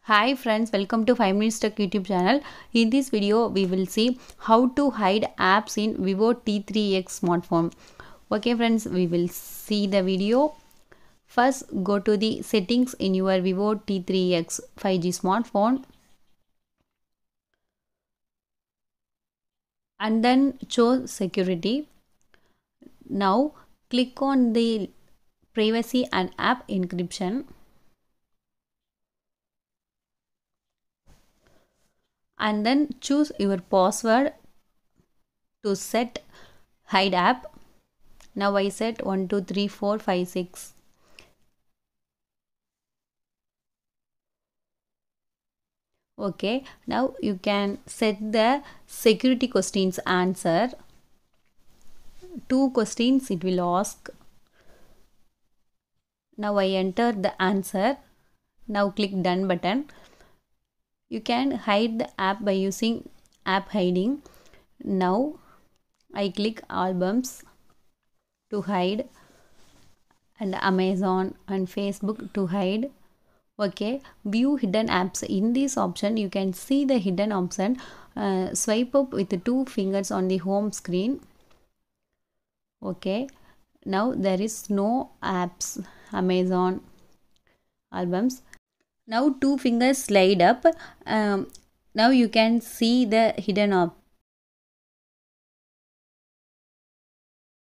Hi friends, welcome to 5 Minutes Tech YouTube channel. In this video, we will see how to hide apps in Vivo T3X smartphone. Okay friends, we will see the video. First, go to the settings in your Vivo T3X 5G smartphone. And then choose security. Now, click on the privacy and app encryption. And then choose your password to set hide app. Now I set 1 2 3 4 5 6. Okay, now you can set the security questions answer. 2 questions it will ask. Now I enter the answer. Now click done button. You can hide the app by using app hiding. Now I click albums to hide and Amazon and Facebook to hide. Okay, view hidden apps. In this option you can see the hidden option. Swipe up with 2 fingers on the home screen. Okay, now there is no apps, Amazon, albums. Now 2 fingers slide up. Now you can see the hidden